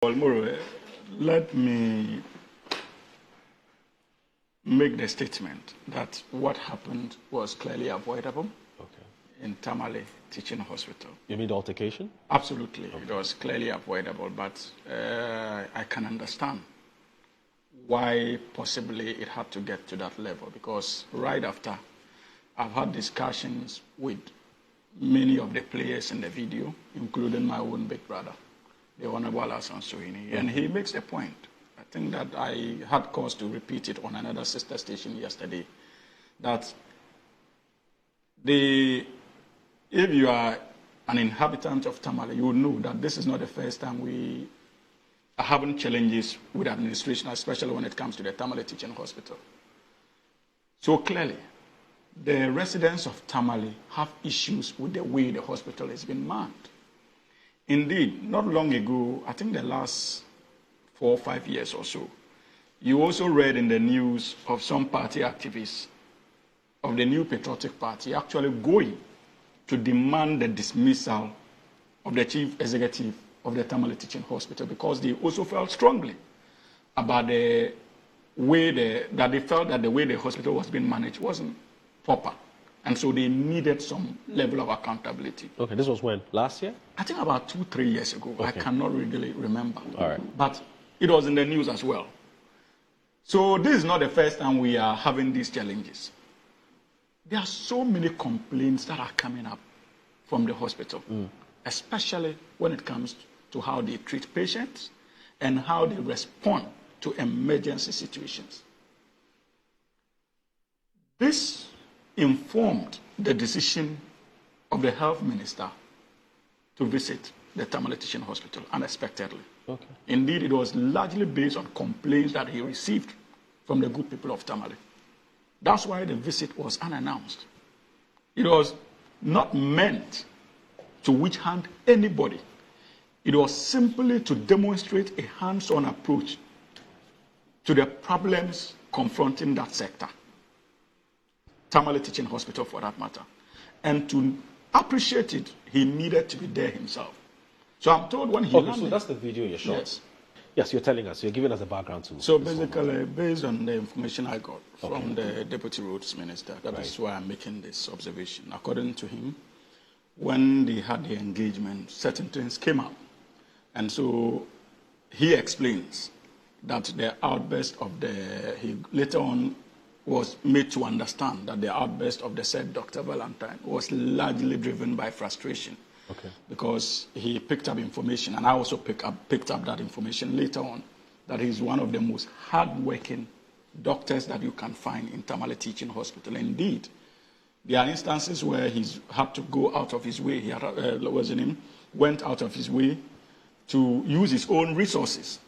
Well, Muro, let me make the statement that what happened was clearly avoidable in Tamale Teaching Hospital. You mean the altercation? Absolutely. Okay. It was clearly avoidable, but I can understand why possibly it had to get to that level, because right after, I've had discussions with many of the players in the video, including my own big brother, the Honorable Suhuyini, and he makes a point. I think that I had cause to repeat it on another sister station yesterday, that if you are an inhabitant of Tamale, you will know that this is not the first time we are having challenges with administration, especially when it comes to the Tamale Teaching Hospital. So clearly, the residents of Tamale have issues with the way the hospital has been manned. Indeed, not long ago, I think the last 4 or 5 years or so, you also read in the news of some party activists of the New Patriotic Party actually going to demand the dismissal of the chief executive of the Tamale Teaching Hospital, because they also felt strongly about the way that they felt that the way the hospital was being managed wasn't proper. And so they needed some level of accountability. Okay, this was when? Last year? I think about 2-3 years ago. Okay. I cannot really remember. All right. But it was in the news as well. So this is not the first time we are having these challenges. There are so many complaints that are coming up from the hospital, especially when it comes to how they treat patients and how they respond to emergency situations. This informed the decision of the health minister to visit the Tamale Teaching Hospital unexpectedly. Okay. Indeed, it was largely based on complaints that he received from the good people of Tamale. That's why the visit was unannounced. It was not meant to witch hunt anybody. It was simply to demonstrate a hands-on approach to the problems confronting that sector. Tamale Teaching Hospital, for that matter. And to appreciate it, he needed to be there himself. So I'm told when he landed... So that's the video you shot? Yes. Yes, you're telling us. You're giving us a background too. So basically, based on the information I got from the Deputy Roads Minister, that is why I'm making this observation. According to him, when they had the engagement, certain things came up. And so he explains that the outburst of he later on was made to understand that the outburst of the said Dr. Valentine was largely driven by frustration. Okay. Because he picked up information, and I also picked up that information later on, that he's one of the most hardworking doctors that you can find in Tamale Teaching Hospital. Indeed, there are instances where he's had to go out of his way. He had, went out of his way to use his own resources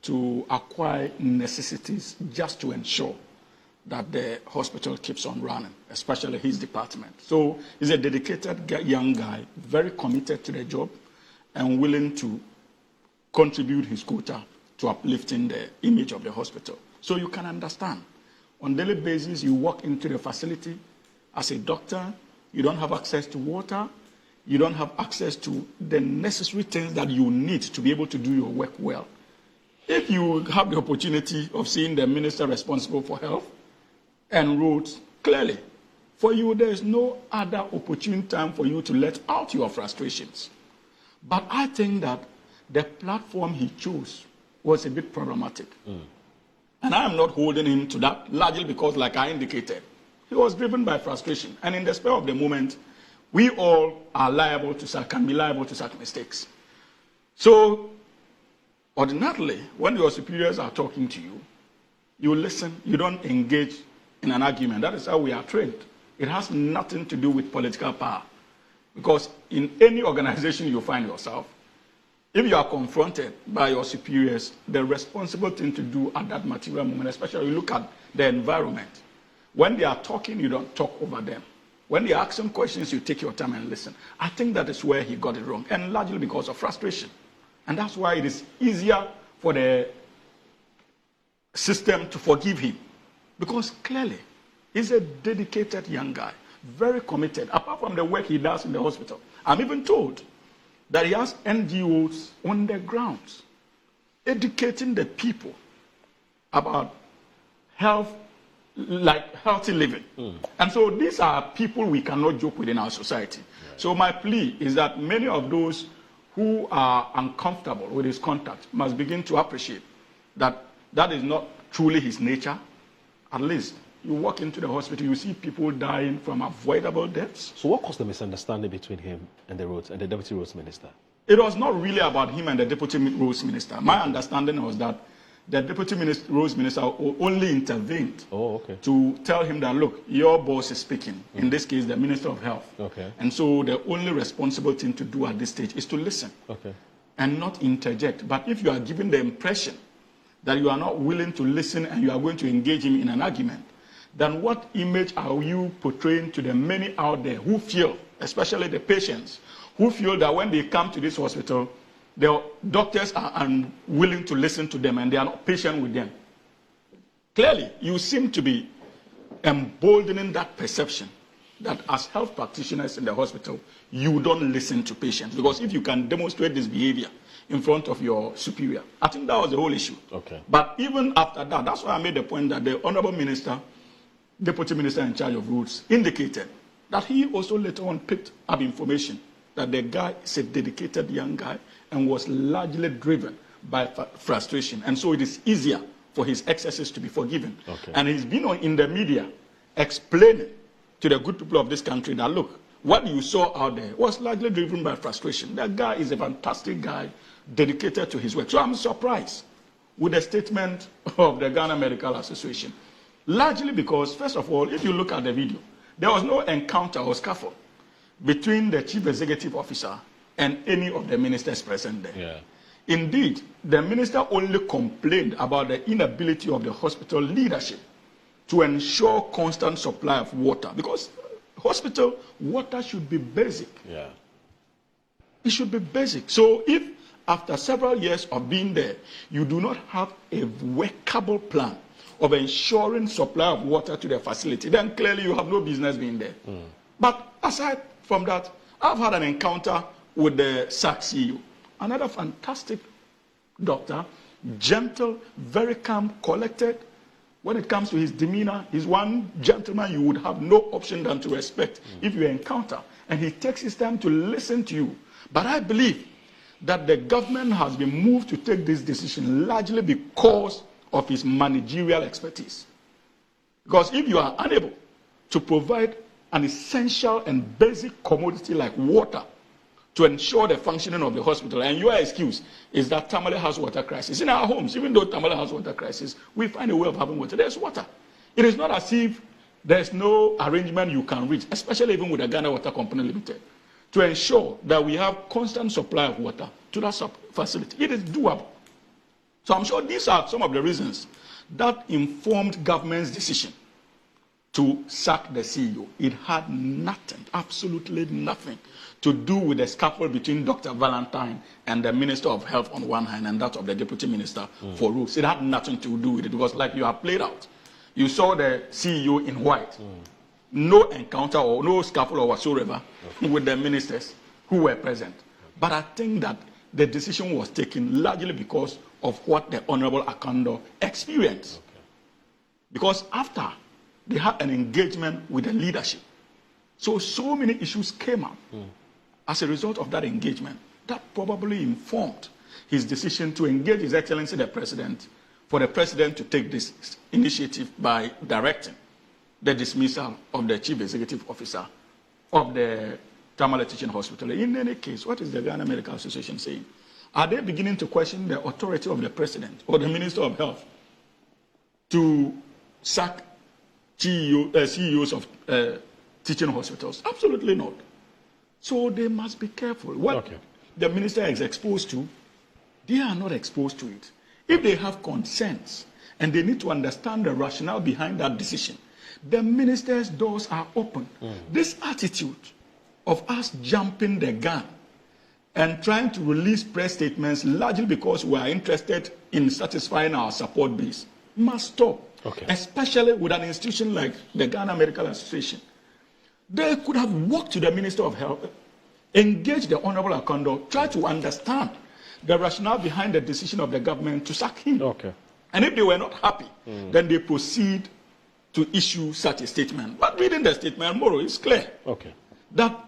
to acquire necessities just to ensure that the hospital keeps on running, especially his department. So he's a dedicated young guy, very committed to the job and willing to contribute his quota to uplifting the image of the hospital. So you can understand, on a daily basis, you walk into the facility as a doctor, you don't have access to water, you don't have access to the necessary things that you need to be able to do your work well. If you have the opportunity of seeing the minister responsible for health and roads, clearly, for you, there is no other opportune time for you to let out your frustrations. But I think that the platform he chose was a bit problematic. And I am not holding him to that, largely because, like I indicated, he was driven by frustration. And in the spur of the moment, we all are liable to can be liable to such mistakes. So, ordinarily, when your superiors are talking to you, you listen, you don't engage in an argument. That is how we are trained. It has nothing to do with political power. Because in any organization you find yourself, if you are confronted by your superiors, the responsible thing to do at that material moment, especially you look at the environment, when they are talking, you don't talk over them. When they ask some questions, you take your time and listen. I think that is where he got it wrong, and largely because of frustration. And that's why it is easier for the system to forgive him. Because clearly, he's a dedicated young guy, very committed, apart from the work he does in the hospital. I'm even told that he has NGOs on the grounds educating the people about health, like healthy living. And so these are people we cannot joke with in our society. Right. So my plea is that many of those who are uncomfortable with his contact must begin to appreciate that that is not truly his nature. At least you walk into the hospital, you see people dying from avoidable deaths. So what caused the misunderstanding between him and the deputy roads minister? It was not really about him and the deputy roads minister. My understanding was that the deputy roads minister only intervened to tell him that, look, your boss is speaking. In this case, the Minister of Health. And so the only responsible thing to do at this stage is to listen and not interject. But if you are given the impression that you are not willing to listen and you are going to engage him in an argument, then what image are you portraying to the many out there who feel, especially the patients, who feel that when they come to this hospital, the doctors are unwilling to listen to them and they are not patient with them? Clearly, you seem to be emboldening that perception that as health practitioners in the hospital, you don't listen to patients. Because if you can demonstrate this behavior in front of your superior, I think that was the whole issue. But even after that, that's why I made the point that the Honorable Minister, Deputy Minister in charge of roads, indicated that he also later on picked up information that the guy is a dedicated young guy and was largely driven by frustration. And so it is easier for his excesses to be forgiven. And he's been in the media explaining to the good people of this country that, look, what you saw out there was largely driven by frustration. That guy is a fantastic guy, dedicated to his work. So I'm surprised with the statement of the Ghana Medical Association. Largely because, first of all, if you look at the video, there was no encounter or scuffle between the chief executive officer and any of the ministers present there. Indeed, the minister only complained about the inability of the hospital leadership to ensure constant supply of water, because hospital water should be basic. It should be basic. So if after several years of being there, you do not have a workable plan of ensuring supply of water to the facility, then clearly you have no business being there. But aside from that, I've had an encounter with the SAC CEO, another fantastic doctor, gentle, very calm, collected. When it comes to his demeanor, he's one gentleman you would have no option than to respect if you encounter. And he takes his time to listen to you. But I believe that the government has been moved to take this decision largely because of his managerial expertise. Because if you are unable to provide an essential and basic commodity like water to ensure the functioning of the hospital, and your excuse is that Tamale has water crisis. In our homes, even though Tamale has water crisis, we find a way of having water. There's water. It is not as if there's no arrangement you can reach, especially even with the Ghana Water Company Limited, to ensure that we have constant supply of water to that facility. It is doable. So I'm sure these are some of the reasons that informed government's decision to sack the CEO. It had nothing, absolutely nothing, to do with the scuffle between Dr. Valentine and the Minister of Health on one hand and that of the Deputy Minister for Roads. It had nothing to do with it because, like you have played out, you saw the CEO in white. No encounter or no scuffle or whatsoever with the ministers who were present. But I think that the decision was taken largely because of what the Honorable Akando experienced. Because after they had an engagement with the leadership, so many issues came up as a result of that engagement that probably informed his decision to engage His Excellency the President, for the President to take this initiative by directing the dismissal of the Chief Executive Officer of the Tamale Teaching Hospital. In any case, what is the Ghana Medical Association saying? Are they beginning to question the authority of the President or the Minister of Health to sack CEOs of teaching hospitals? Absolutely not. So they must be careful. What the minister is exposed to, they are not exposed to it. If they have concerns and they need to understand the rationale behind that decision, the minister's doors are open. This attitude of us jumping the gun and trying to release press statements largely because we are interested in satisfying our support base must stop, especially with an institution like the Ghana Medical Association. They could have walked to the Minister of Health, engaged the Honorable Akando, try to understand the rationale behind the decision of the government to sack him. Okay. And if they were not happy, then they proceed to issue such a statement. But reading the statement, Moro, is clear that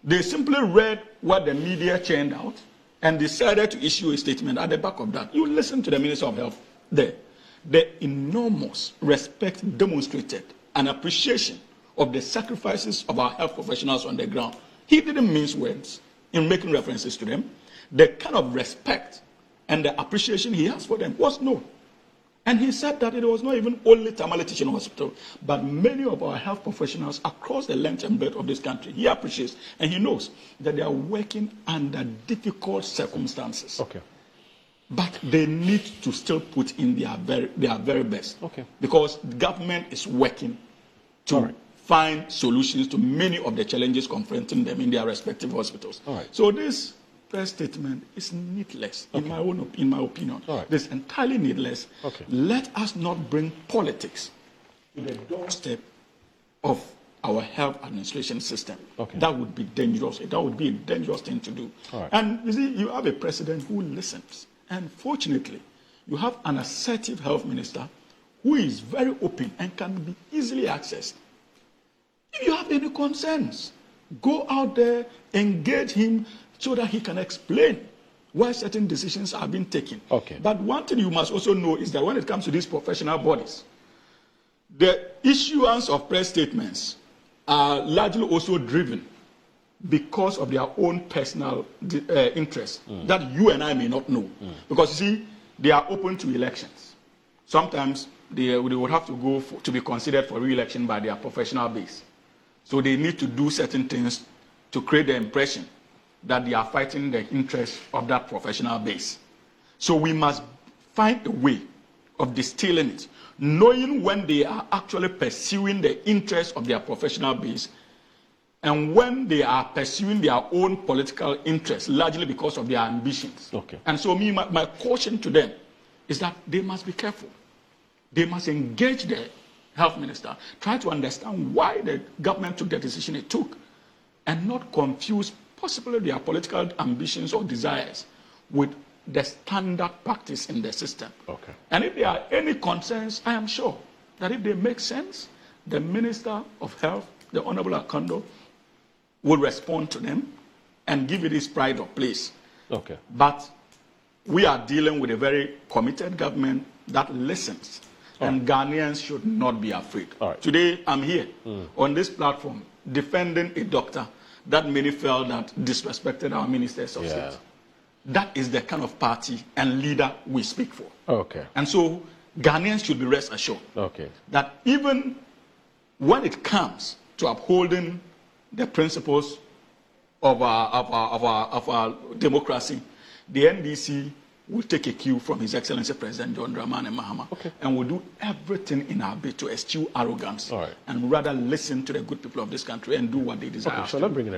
they simply read what the media churned out and decided to issue a statement at the back of that. You listen to the Minister of Health there. The enormous respect demonstrated and appreciation of the sacrifices of our health professionals on the ground. He didn't mince words in making references to them. The kind of respect and the appreciation he has for them was known. And he said that it was not even only Tamale Teaching Hospital, but many of our health professionals across the length and breadth of this country. He appreciates and he knows that they are working under difficult circumstances. But they need to still put in their very best. Because the government is working to find solutions to many of the challenges confronting them in their respective hospitals. So this press statement is needless, in my opinion. It's entirely needless. Let us not bring politics to the doorstep of our health administration system. That would be dangerous. That would be a dangerous thing to do. And you see, you have a president who listens. And fortunately, you have an assertive health minister who is very open and can be easily accessed. If you have any concerns, go out there, engage him so that he can explain why certain decisions are being taken. But one thing you must also know is that when it comes to these professional bodies, the issuance of press statements are largely also driven because of their own personal interests that you and I may not know. Because you see, they are open to elections. Sometimes they would have to go to be considered for re-election by their professional base. So they need to do certain things to create the impression that they are fighting the interests of that professional base. So we must find a way of distilling it, knowing when they are actually pursuing the interests of their professional base and when they are pursuing their own political interests, largely because of their ambitions. And so my caution to them is that they must be careful. They must engage the health minister, try to understand why the government took the decision it took, and not confuse possibly their political ambitions or desires with the standard practice in the system. And if there are any concerns, I am sure that if they make sense, the Minister of Health, the Honorable Akondo, will respond to them and give it its pride of place. But we are dealing with a very committed government that listens, and Ghanaians should not be afraid. Today, I'm here on this platform defending a doctor that many felt that disrespected our ministers of state. That is the kind of party and leader we speak for. And so Ghanaians should be rest assured that even when it comes to upholding the principles of our democracy, the NDC will take a cue from His Excellency President John Dramani Mahama and will do everything in our bid to eschew arrogance and rather listen to the good people of this country and do what they desire. So let's bring in